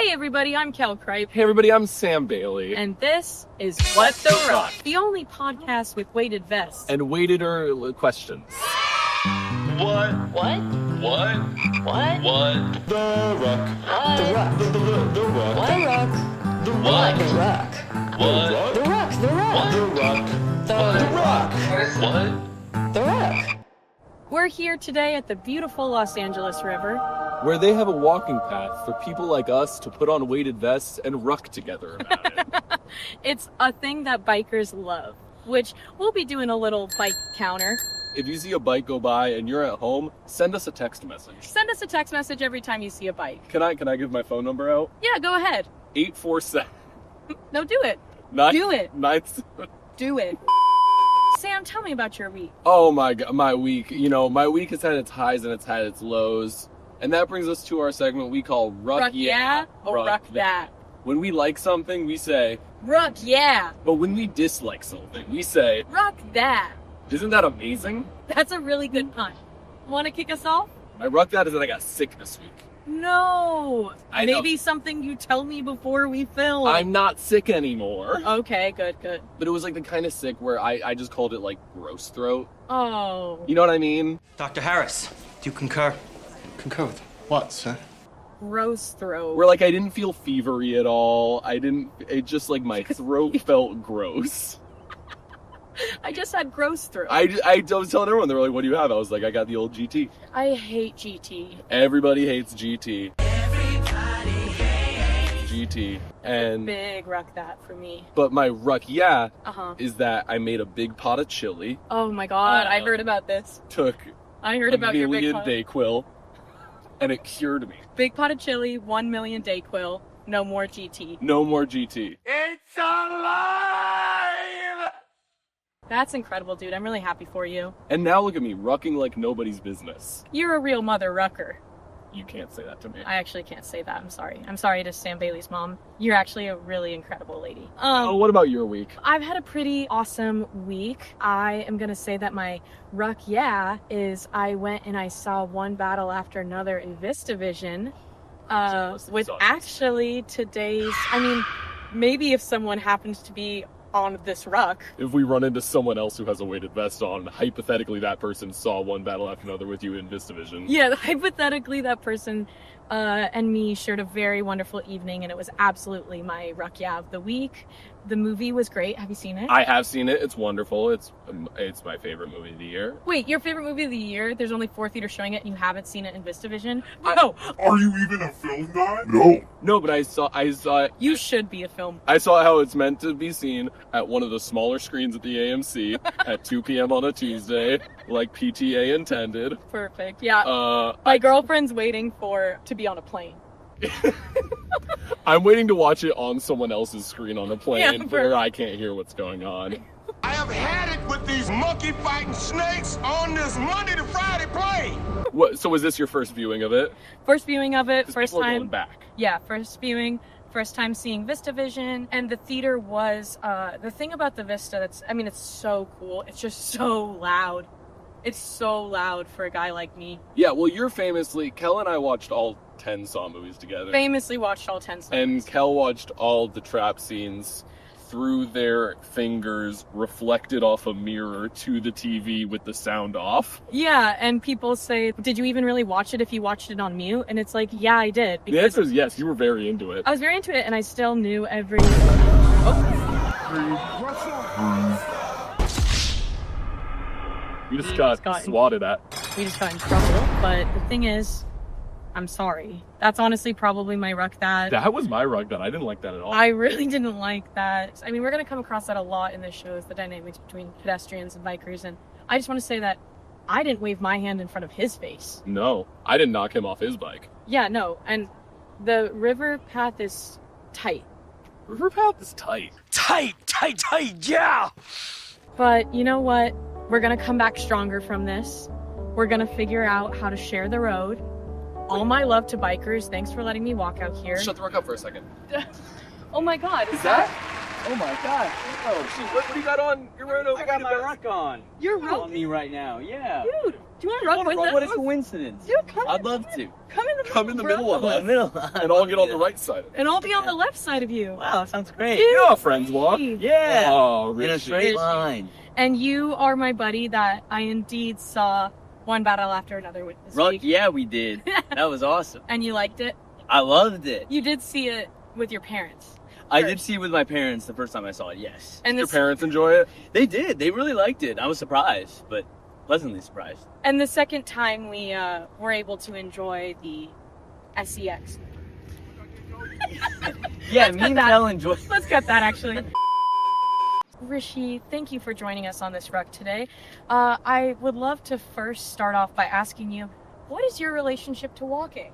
Hey everybody, I'm Kel Cripe. Hey everybody, I'm Sam Bailey. And this is What the Ruck, the only podcast with weighted vests. And weighted questions. What? What? What? What? What? The Ruck. What? The Ruck. The Ruck. What? The Ruck. The What? The Ruck. Ruck. What? The Ruck. The Ruck. The Ruck. The Ruck. What? The Ruck. We're here today at the beautiful Los Angeles River. Where they have a walking path for people like us to put on weighted vests and ruck together about it. It's a thing that bikers love, which we'll be doing a little bike counter. If you see a bike go by and you're at home, send us a text message. Send us a text message every time you see a bike. Can I give my phone number out? Yeah, go ahead. 847. No, do it. Do it. Do it. Sam, tell me about your week. Oh my god, my week. You know, my week has had its highs and it's had its lows. And that brings us to our segment we call Ruck Yeah or Ruck That. When we like something, we say Ruck Yeah. But when we dislike something, we say Ruck That. Isn't that amazing? That's a really good pun. Want to kick us off? My Ruck That is that I got sick this week. No. I know. Maybe something you tell me before we film. I'm not sick anymore. Okay, good. But it was like the kind of sick where I just called it like gross throat. Oh. You know what I mean? Dr. Harris, do you concur? Concur with what, sir? Gross throat. Where like I didn't feel fevery at all. It just like my throat felt gross. I just had gross throat. I was telling everyone, they were like, what do you have? I was like, I got the old GT. I hate GT. Everybody hates GT. GT. And Big Ruck That for me. but my Ruck Yeah Uh-huh. is that I made a big pot of chili, Oh my god, I heard about this. took I heard a about your big million pot. Dayquil, and it cured me. Big pot of chili, 1 million Dayquil, no more GT. No more GT. It's alive! That's incredible, dude. I'm really happy for you. And now look at me, rucking like nobody's business. You're a real mother rucker. You can't say that to me. I actually can't say that. I'm sorry. I'm sorry to Sam Bailey's mom. You're actually a really incredible lady. Oh, what about your week? I've had a pretty awesome week. I am going to say that my Ruck Yeah is I went and I saw one battle after another in VistaVision. With actually today's, maybe if someone happens to be on this ruck. If we run into someone else who has a weighted vest on, hypothetically that person saw one battle after another with you in VistaVision. Yeah, hypothetically that person and me shared a very wonderful evening, and it was absolutely my Ruck Yeah of the week. The movie was great. Have you seen it? I have seen it. It's wonderful. It's my favorite movie of the year. Wait, your favorite movie of the year? There's only 4 theaters showing it and you haven't seen it in VistaVision? No. Are you even a film guy? No. No, but I saw it. You should be a film. I saw how it's meant to be seen at one of the smaller screens at the AMC at 2 p.m. on a Tuesday, like PTA intended. Perfect. Yeah. My girlfriend's waiting to be on a plane. I'm waiting to watch it on someone else's screen on a plane Yeah, where I can't hear what's going on. I have had it with these monkey fighting snakes on this Monday to Friday plane. What? So was this your first viewing of it? First viewing of it, 'Cause first people are time. going back. Yeah, first viewing, first time seeing VistaVision, and the theater was, the thing about the Vista it's so cool. It's just so loud. It's so loud for a guy like me. Yeah, well, Kel and I watched all 10 Saw movies together. Famously watched all 10 songs. And Kel watched all the trap scenes through their fingers reflected off a mirror to the TV with the sound off. Yeah, and people say, did you even really watch it if you watched it on mute? And it's like, yeah, I did. The answer is yes, you were very into it. I was very into it, and I still knew every... You just got swatted at. We just got in trouble, but the thing is, I'm sorry. That's honestly probably my Ruck That. That was my Ruck That. I didn't like that at all. I really didn't like that. We're going to come across that a lot in this show, is the dynamics between pedestrians and bikers, and I just want to say that I didn't wave my hand in front of his face. No, I didn't knock him off his bike. Yeah, no, and the river path is tight. River path is tight. Tight, yeah! But you know what? We're going to come back stronger from this. We're going to figure out how to share the road. All my love to bikers. Thanks for letting me walk out here. Shut the Ruck up for a second. Oh my god. Is that? Oh my god. Oh, shoot, what do you got on? You're wearing a I got my Ruck on. You're on me right now, yeah. Dude, Do you want to rock with us? What a coincidence. Dude, come I'd love to. Come in the middle of us. Middle. And I'll get on the right side. And I'll be on the left side of you. Wow, sounds great. Dude. You know how friends walk. Yeah. Oh, In a Richie. straight line. And you are my buddy that I indeed saw one battle after another with this Ruck, week. yeah, we did. That was awesome. And you liked it? I loved it. You did see it with your parents. I did see it with my parents the first time I saw it, yes. And Your this, parents enjoy it? They did. They really liked it. I was surprised, but pleasantly surprised. and the second time we were able to enjoy the SEX. Yeah, me and Mel enjoyed. Let's cut that actually. Rishi, thank you for joining us on this Ruck today. I would love to first start off by asking you, what is your relationship to walking?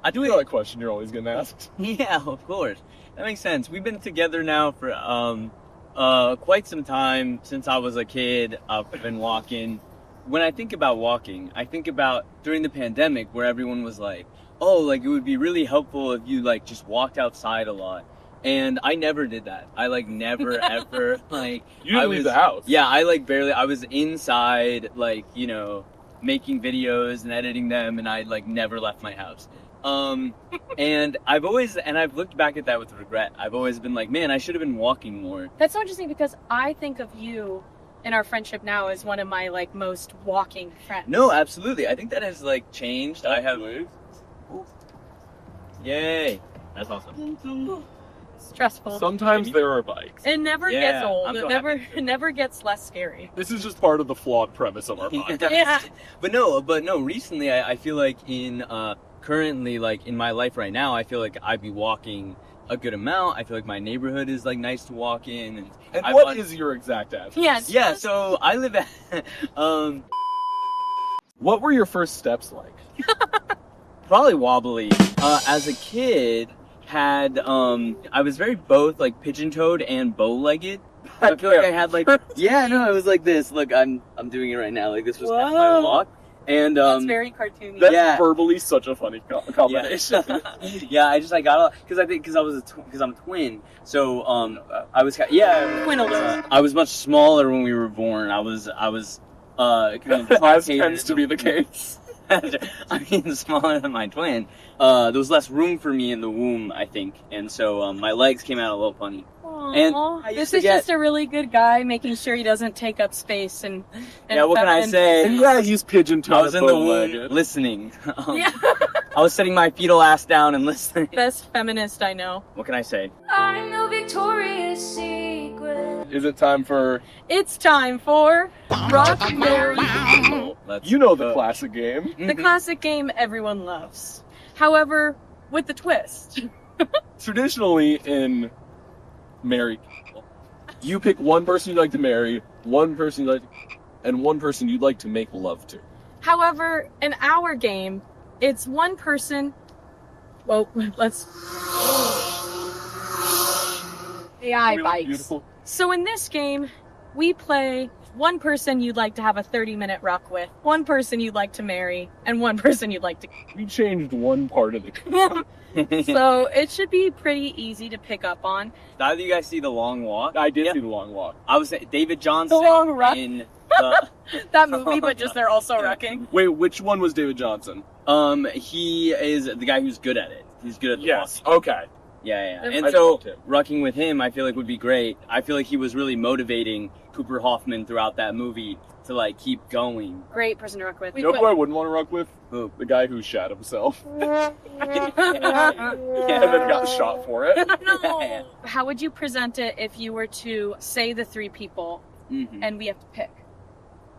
I do You know that question you're always getting asked. Yeah, of course. That makes sense. We've been together now for quite some time. Since I was a kid, I've been walking. When I think about walking, I think about during the pandemic where everyone was like, oh, like it would be really helpful if you like just walked outside a lot. And I never did that. I like never ever like You didn't leave the house. Yeah, I like barely. I was inside, like, you know, making videos and editing them, and I like never left my house. And I've looked back at that with regret. I've always been like, man, I should have been walking more. That's so interesting because I think of you in our friendship now as one of my like most walking friends. No, absolutely. I think that has like changed. I have. Yay! That's awesome. Stressful. Sometimes there are bikes. It never Yeah, gets old. I'm It so never happy. it never gets less scary. This is just part of the flawed premise of our podcast. Yeah. But no. Recently, I feel like currently, like in my life right now, I feel like I'd be walking a good amount. I feel like my neighborhood is like nice to walk in. And I've what un- is your exact address? Yes. Yeah. So I live at What were your first steps like? probably wobbly. As a kid, I was very both like pigeon-toed and bow-legged. I feel like I had like it was like this. Look, I'm doing it right now. Like this was my Whoa. walk, and That's very cartoony. That's Yeah. verbally such a funny combination. yeah. I got because I'm a twin. So I was Twin alert. I was much smaller when we were born. I was kind of As truncated tends to be the case. I mean, smaller than my twin. There was less room for me in the womb, I think, and so my legs came out a little funny. And I used this to is get- just a really good guy making sure he doesn't take up space and Yeah, what can I say? And yeah, he's pigeon-toed. I was in the womb bow-legged. listening. Yeah. I was setting my fetal ass down and listening. Best feminist I know. What can I say? I know Victoria's Secret. Is it time for... It's time for Rock, Marry, Let's You know the go. classic game. the classic game everyone loves. However, with the twist. Traditionally in married people, you pick one person you'd like to marry, one person you'd like to, and one person you'd like to make love to. However, in our game, it's one person. Well, let's. AI Really bites. beautiful. So in this game, we play one person you'd like to have a 30-minute ruck with, one person you'd like to marry, and one person you'd like to. We changed one part of the game. So it should be pretty easy to pick up on. Did either of you guys see The Long Walk? I did Yeah. see the long walk. I was David Johnson The Long Ruck? in That movie, but just they're also rucking. Wait, which one was David Johnson? he is the guy who's good at it. He's good at the Yes. walking. Okay. Yeah. I And so loved him. rucking with him, I feel like would be great. I feel like he was really motivating Cooper Hoffman throughout that movie to like keep going. Great person to ruck with. You know who I wouldn't want to ruck with? Who? The guy who shat himself Yeah. and then got shot for it. No. How would you present it if you were to say the three people Mhm. and we have to pick?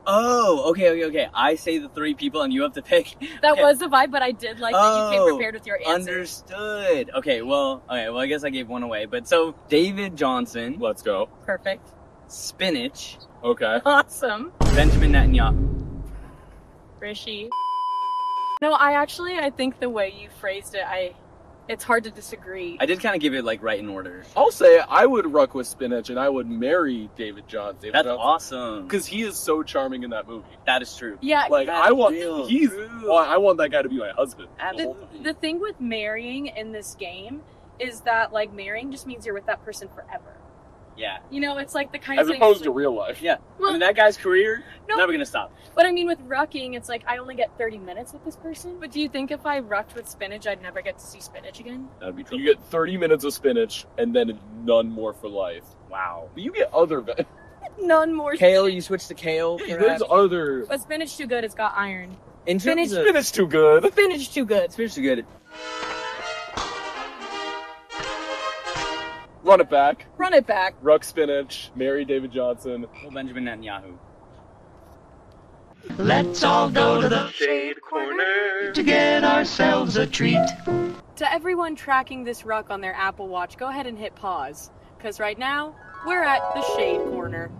Oh, okay. I say the three people and you have to pick. That Okay. was the vibe, but I did like that you came prepared with your answer. Understood. Okay, well, I guess I gave one away. But so David Johnson, Let's go. Perfect. Spinach, Okay. Awesome. Benjamin Netanyahu. Rishi. No, I think the way you phrased it, it's hard to disagree. I did kind of give it like right in order. I'll say I would ruck with Spinach and I would marry David Johnson. That's awesome. Because he is so charming in that movie. That is true. Yeah, Like That's I want real. I want that guy to be my husband. Absolutely. the thing with marrying in this game is that like marrying just means you're with that person forever. Yeah. You know, it's like the kind As of thing. opposed to real life. Yeah. Well- I mean, that guy's career, No. never gonna stop. But I mean, with rucking, it's like I only get 30 minutes with this person. But do you think if I rucked with spinach, I'd never get to see spinach again? That'd be true. You get 30 minutes of spinach and then none more for life. Wow. But you get other... None more. Kale, you switch to kale. There's perhaps? other... But spinach too good. It's got iron. In terms of Spinach too good. Spinach too good. spinach too good. Run it back. Run it back. Ruck spinach. Mary David Johnson. Well, Benjamin Netanyahu. Let's all go to the shade corner to get ourselves a treat. To everyone tracking this ruck on their Apple Watch, go ahead and hit pause. Because right now, we're at the shade corner.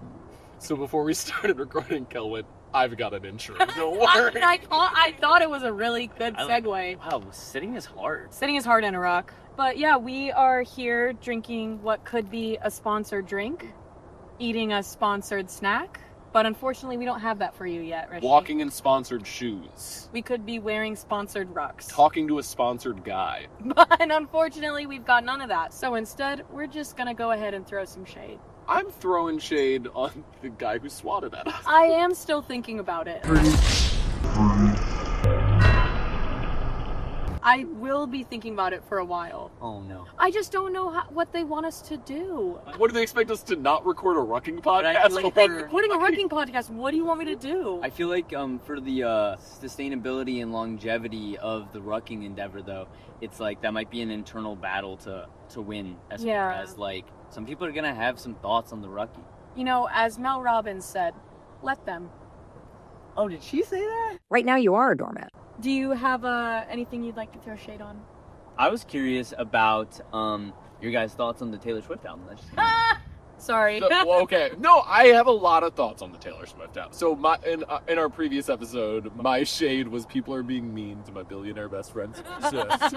So before we started recording, Kel went, I've got an intro. Don't worry. I thought it was a really good segue. Wow, sitting is hard. Sitting is hard in a ruck. But yeah, we are here drinking what could be a sponsored drink, eating a sponsored snack. But unfortunately, we don't have that for you yet, Rishi. Walking in sponsored shoes. We could be wearing sponsored rucks. Talking to a sponsored guy. But unfortunately, we've got none of that. So instead, we're just going to go ahead and throw some shade. I'm throwing shade on the guy who swatted at us. I am still thinking about it. I will be thinking about it for a while. Oh no. I just don't know what they want us to do. What do they expect us to not record a rucking I podcast? feel like for? Recording a rucking podcast, what do you want me to do? I feel like for the sustainability and longevity of the rucking endeavor, though, it's like that might be an internal battle to win. As far as like some people are gonna have some thoughts on the rucking. You know, as Mel Robbins said, let them. Oh, did she say that? Right now you are a doormat. Do you have anything you'd like to throw shade on? I was curious about your guys' thoughts on the Taylor Swift album. Sorry. Well, okay. No, I have a lot of thoughts on the Taylor Swift album. So in our previous episode, my shade was people are being mean to my billionaire best friend's sis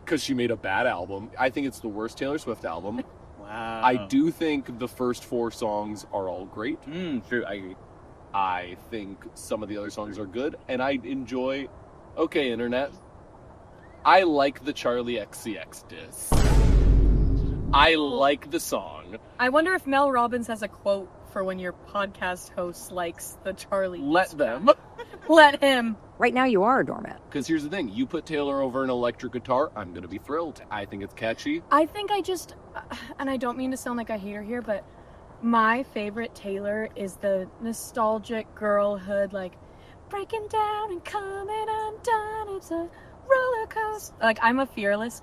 because she made a bad album. I think it's the worst Taylor Swift album. Wow. I do think the first 4 songs are all great. True, I agree. I think some of the other songs are good, and I enjoy... Okay, internet. I like the Charlie XCX diss. I like the song. I wonder if Mel Robbins has a quote for when your podcast host likes the Charlie. Let them. Let him. Right now you are a doormat. Because here's the thing. You put Taylor over an electric guitar, I'm going to be thrilled. I think it's catchy. I think I just, and I don't mean to sound like a hater here, but my favorite Taylor is the nostalgic girlhood, like, breaking down and coming undone, it's a roller coaster. Like, I'm a fearless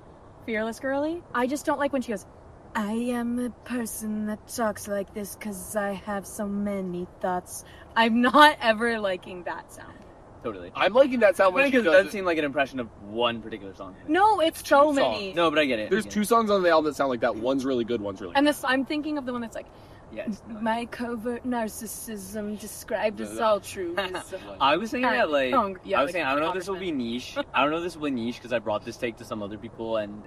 girly. I just don't like when she goes, I am a person that talks like this because I have so many thoughts. I'm not ever liking that sound. Totally. I'm liking that sound when she Because it does does seem like an impression of one particular song. No, it's so many. No, but I get it. There's 2 songs on the album that sound like that. One's really good, one's really And this, I'm thinking of the one that's like, Yes. my covert narcissism described as altruism. I was thinking that like Yeah, I was like saying I don't know if this will congressman. be niche. I don't know if this will be niche because I brought this take to some other people and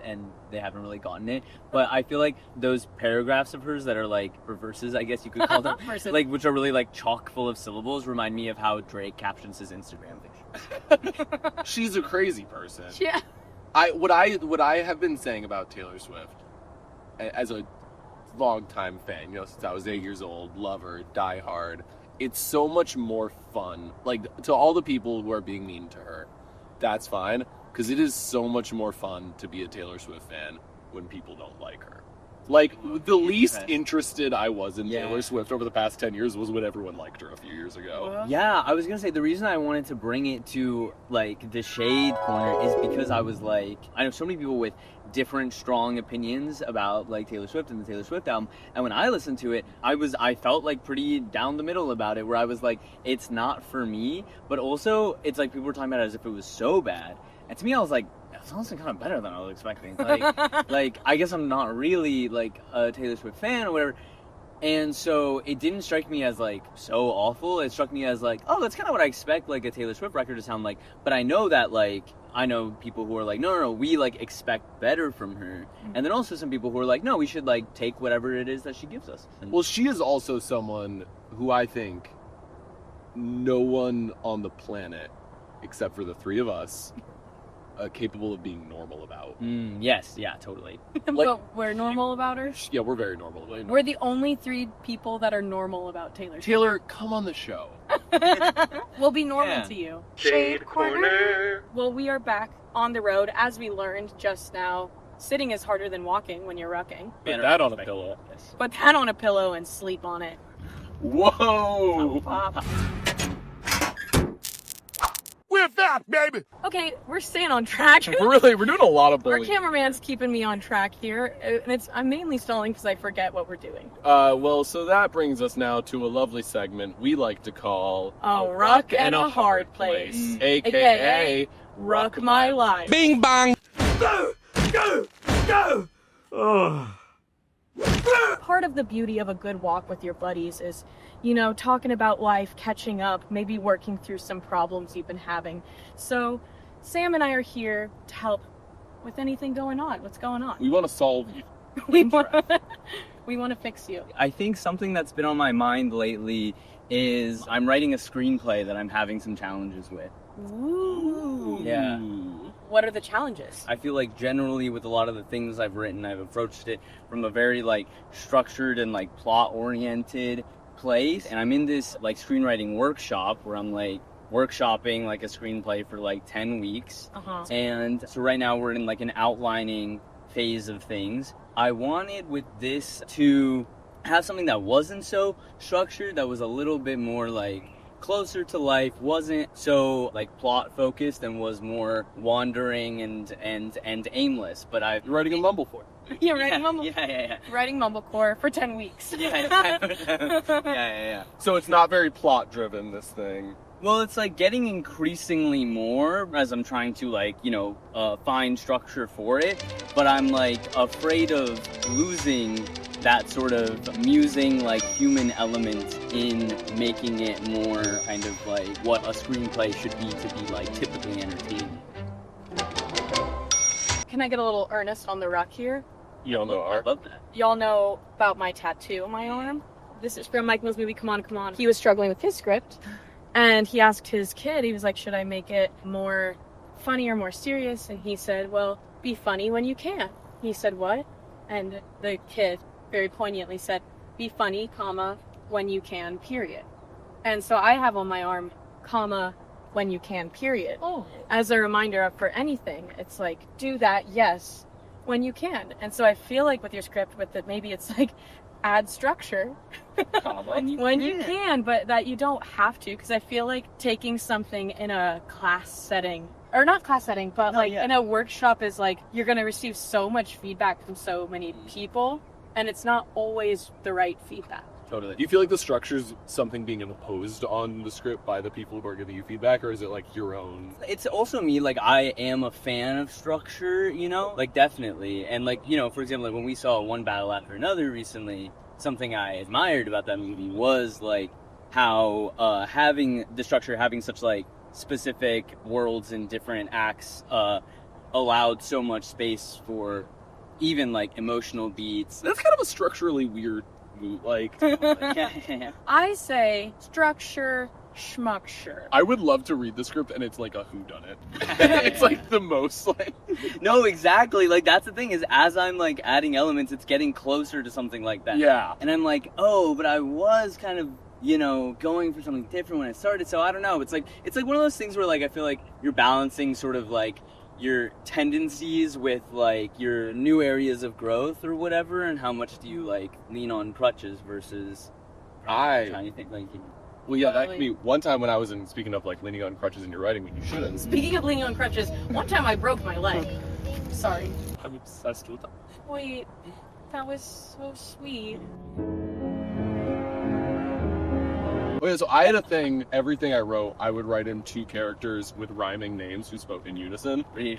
they haven't really gotten it. But I feel like those paragraphs of hers that are like reverses, I guess you could call them, Verses. like which are really like chock full of syllables, remind me of how Drake captions his Instagram picture. She's a crazy person. Yeah. What I have been saying about Taylor Swift as a long-time fan, since I was 8 years old, love her, die hard. It's so much more fun. Like, to all the people who are being mean to her, that's fine, because it is so much more fun to be a Taylor Swift fan when people don't like her. Like, the least interested I was in Taylor Swift over the past 10 years was when everyone liked her a few years ago. Yeah, I was gonna say the reason I wanted to bring it to like the shade corner is because I was like, I know so many people with different strong opinions about like Taylor Swift and the Taylor Swift album, and when I listened to it, I felt like pretty down the middle about it, where I was like, it's not for me, but also it's like people were talking about it as if it was so bad, and to me I was like, it's honestly kind of better than I was expecting. Like I guess I'm not really like a Taylor Swift fan or whatever. And so it didn't strike me as like so awful. It struck me as like, oh, that's kind of what I expect like a Taylor Swift record to sound like. But I know that like I know people who are like, no, we like expect better from her. And then also some people who are like, no, we should like take whatever it is that she gives us. Well, she is also someone who I think no one on the planet, except for the 3 of us, capable of being normal about. Yes, yeah, totally. But we're normal about her. Yeah, we're very normal. We're the only 3 people that are normal about Taylor Swift. Taylor, come on the show. We'll be normal Yeah. to you. Shade Corner. Well, we are back on the road, as we learned just now. Sitting is harder than walking when you're rucking. Put that on a pillow. Yes. Put that on a pillow and sleep on it. Whoa! Pop. We're back, baby. Okay, we're staying on track. We're doing a lot of Our bullying. cameraman's keeping me on track here, and I'm mainly stalling because I forget what we're doing. Well, so that brings us now to a lovely segment we like to call A Ruck and a Hard Place. AKA Ruck My Life. Bing Bang. Part of the beauty of a good walk with your buddies is, talking about life, catching up, maybe working through some problems you've been having. So Sam and I are here to help with anything going on. What's going on? We want to solve you. We want to fix you. I think something that's been on my mind lately is I'm writing a screenplay that I'm having some challenges with. Ooh. Yeah. What are the challenges? I feel like generally with a lot of the things I've written, I've approached it from a very structured and plot oriented place. And I'm in this screenwriting workshop where I'm workshopping a screenplay for 10 weeks. Uh-huh. And so right now we're in an outlining phase of things. I wanted with this to have something that wasn't so structured, that was a little bit more closer to life, wasn't so plot focused, and was more wandering and aimless. But You're writing a mumblecore. You're writing Yeah. writing mumblecore for 10 weeks. Yeah. So it's not very plot driven, this thing. Well, it's getting increasingly more as I'm trying to find structure for it, but I'm afraid of losing that sort of musing human element in making it more kind of what a screenplay should be to be typically entertaining. Can I get a little earnest on the Ruck here? Y'all know I art. love that. Y'all know about my tattoo on my arm? This is from Mike Mills' movie Come On, Come On. He was struggling with his script, and he asked his kid, he was like, should I make it more funny or more serious? And he said, well, be funny when you can. He said, what? And the kid very poignantly said, be funny, comma, when you can, period. And so I have on my arm, comma, when you can, period. Oh. As a reminder of for anything, it's do that, yes, when you can. And so I feel with your script, with it, maybe it's add structure when you can, but that you don't have to, because I feel taking something in a class setting, or not class setting, but in a workshop is you're going to receive so much feedback from so many people, and it's not always the right feedback. Totally. Do you feel the structure's something being imposed on the script by the people who are giving you feedback, or is it your own? It's also me, I am a fan of structure, definitely. And for example, when we saw One Battle After Another recently, something I admired about that movie was how having the structure, having such specific worlds and different acts allowed so much space for even emotional beats. That's kind of a structurally weird move. Yeah. I say structure, schmucture. I would love to read the script and it's a whodunit. It's the most No, exactly. That's the thing, is as I'm adding elements, it's getting closer to something like that. Yeah. And I'm oh, but I was kind of going for something different when I started, so I don't know. It's one of those things where I feel you're balancing sort of your tendencies with your new areas of growth or whatever, and how much do you lean on crutches versus trying to think Well, yeah, that could be one time when I was speaking of leaning on crutches in your writing when you shouldn't. Speaking of leaning on crutches, one time I broke my leg. Sorry. I'm obsessed with that. Wait, that was so sweet. Oh yeah, so I had a thing, everything I wrote, I would write in 2 characters with rhyming names who spoke in unison. And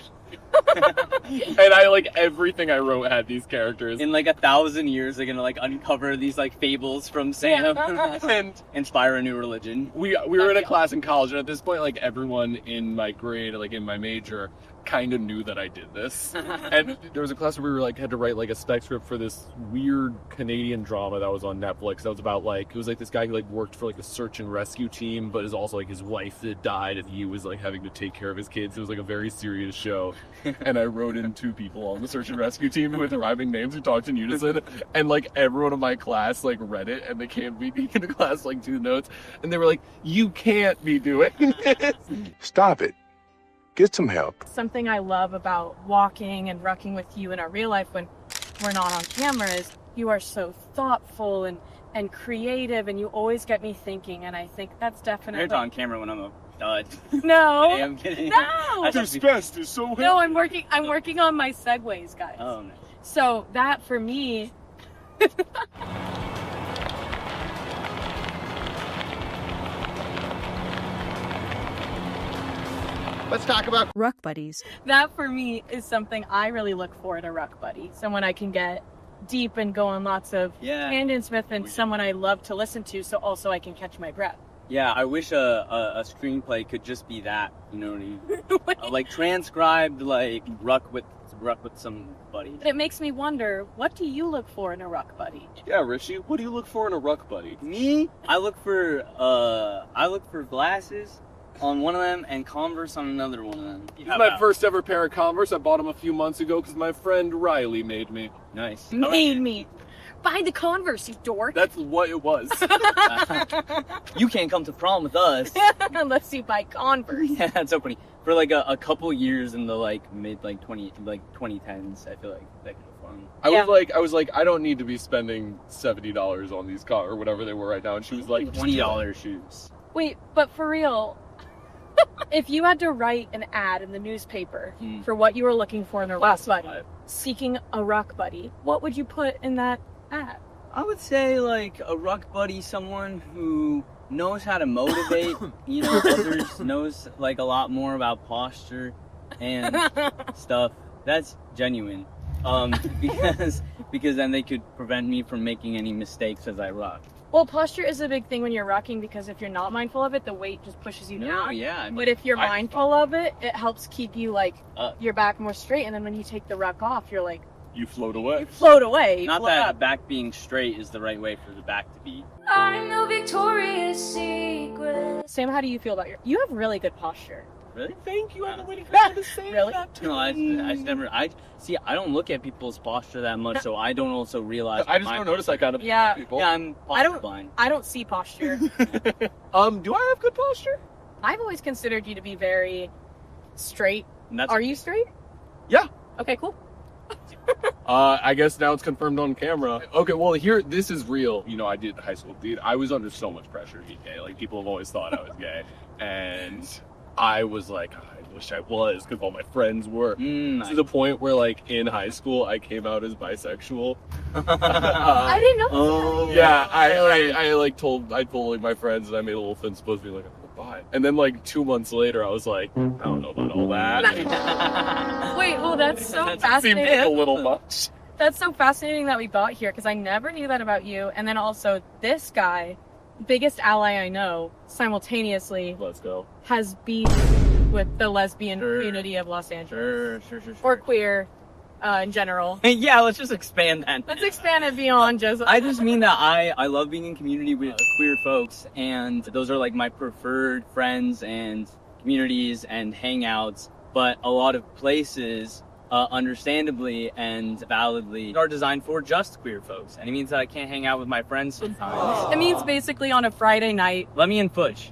everything I wrote had these characters. In 1,000 years, they're gonna uncover these fables from Sam And inspire a new religion. we were in a class in college, and at this point, everyone in my grade, in my major, kind of knew that I did this. And there was a class where we were like had to write like a spec script for this weird Canadian drama that was on Netflix that was about like it was like this guy who like worked for like a search and rescue team, but is also like his wife that died and he was like having to take care of his kids. It was like a very serious show. And I wrote in 2 people on the search and rescue team with rhyming names who talked in unison, and like everyone in my class like read it and they came to me in the class like 2 notes and they were like, "You can't be doing this." Stop it. Get some help. Something I love about walking and rucking with you in our real life when we're not on camera is you are so thoughtful and creative, and you always get me thinking, and I think that's definitely... You're on camera when I'm a dud. No. Hey, I'm kidding. No. This best is so No, I'm working on my segues, guys. Oh, no. So that for me... Let's talk about Ruck buddies. That for me is something I really look for in a ruck buddy. Someone I can get deep and go on lots of tangents with, and someone I love to listen to, so also I can catch my breath. Yeah, I wish a screenplay could just be that, you know what I mean? Like transcribed, like ruck with somebody. But it makes me wonder, what do you look for in a ruck buddy? Yeah, Rishi, what do you look for in a ruck buddy? Me? I look for glasses on one of them and Converse on another one of them. This is my first ever pair of Converse. I bought them a few months ago because my friend Riley made me. Nice. Made me. Buy the Converse, you dork. That's what it was. You can't come to prom with us. Unless you buy Converse. Yeah, that's so funny. For like a couple years in the like mid 2010s, I feel like that could be fun. I was like, I don't need to be spending $70 on these or whatever they were right now. And she was like, $20 shoes. Wait, but for real, if you had to write an ad in the newspaper for what you were looking for in a ruck buddy, seeking a ruck buddy, what would you put in that ad? I would say like a ruck buddy, someone who knows how to motivate, you know, others, knows like a lot more about posture and stuff. That's genuine. Because then they could prevent me from making any mistakes as I ruck. Well, posture is a big thing when you're rucking, because if you're not mindful of it, the weight just pushes you down. Yeah. I mean, but if you're mindful of it, it helps keep you like your back more straight, and then when you take the ruck off, you're like, you float away. Float away. Not float that up. back being straight is the right way for the back to be. I know Victoria's Secret. Sam, how do you feel about you have really good posture. Really? Thank you. I've been waiting for you to say Really? that to No, I me. never. I don't look at people's posture that much, so I don't also realize. I just don't notice that kind of people. Yeah, I'm posture blind. I don't see posture. Do I have good posture? I've always considered you to be very straight. Are you straight? Yeah. Okay, cool. I guess now it's confirmed on camera. Okay, well this is real. You know, I did high school theater. I was under so much pressure to be gay. Like, people have always thought I was gay. And I was like, I wish I was, because all my friends were. To the point where, like, in high school, I came out as bisexual. I didn't know that. Yeah, I told like my friends, and I made a little thing supposed to be like, bye. And then like 2 months later, I was like, I don't know about all that. Wait, well, that's so Seemed fascinating. a little much. That's so fascinating that we got here, because I never knew that about you. And then also, this guy, biggest ally I know, simultaneously, Let's go. has beef with the lesbian community of Los Angeles. Sure. Or queer, in general. Yeah, let's just expand that. Let's expand it beyond just... I just mean that I love being in community with queer folks, and those are like my preferred friends and communities and hangouts. But a lot of places, understandably and validly, are designed for just queer folks. And it means that I can't hang out with my friends sometimes. It means basically on a Friday night... Let me in Futch.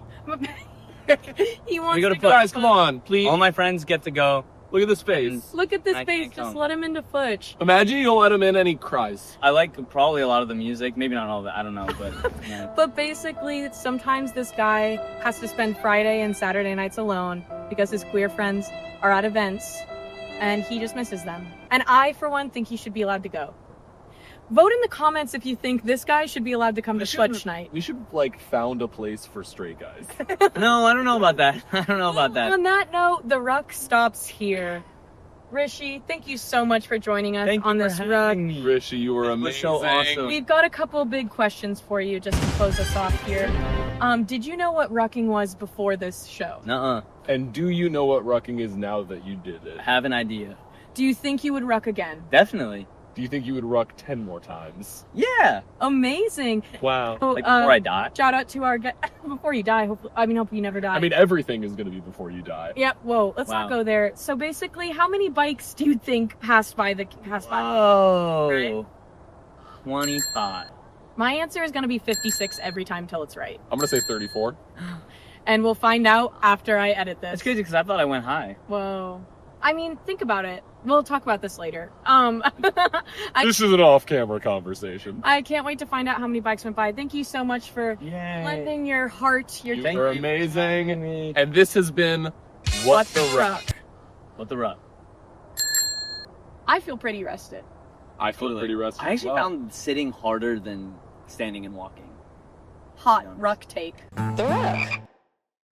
He wants We go to to go. Guys, come on, please. All my friends get to go. Look at this face. Look at this I face. can't Just come. let him into Futch. Imagine you don't let him in and he cries. I like probably a lot of the music. Maybe not all of it. I don't know, but yeah. But basically, sometimes this guy has to spend Friday and Saturday nights alone because his queer friends are at events and he just misses them. And I, for one, think he should be allowed to go. Vote in the comments if you think this guy should be allowed to come to Futch Night. We should like found a place for straight guys. No, I don't know about that. I don't know about that. On that note, the ruck stops here. Rishi, thank you so much for joining us Thank on you for this having Ruck. me. Rishi, you were This amazing. was so awesome. We've got a couple big questions for you just to close us off here. Did you know what rucking was before this show? Nuh-uh. And do you know what rucking is now that you did it? I have an idea. Do you think you would ruck again? Definitely. Do you think you would ruck 10 more times? Yeah. Amazing. Wow. So, Like before I die. Shout out to our guy before you die. Hope you never die. I mean, everything is going to be before you die. Yep. Whoa. Let's not Wow. go there. So basically, how many bikes do you think passed by? Oh. Right? 25. My answer is going to be 56 every time till it's right, I'm going to say 34. and we'll find out after I edit this. That's crazy because I thought I went high. Whoa. I mean, think about it. We'll talk about this later. This is an off-camera conversation. I can't wait to find out how many bikes went by. Thank you so much for Yay. lending your heart, your You Thank are you. amazing. And this has been What the Ruck. What the Ruck? I feel pretty rested. I feel pretty rested. I actually as well. found sitting harder than standing and walking. Hot Yeah. ruck take. The Ruck.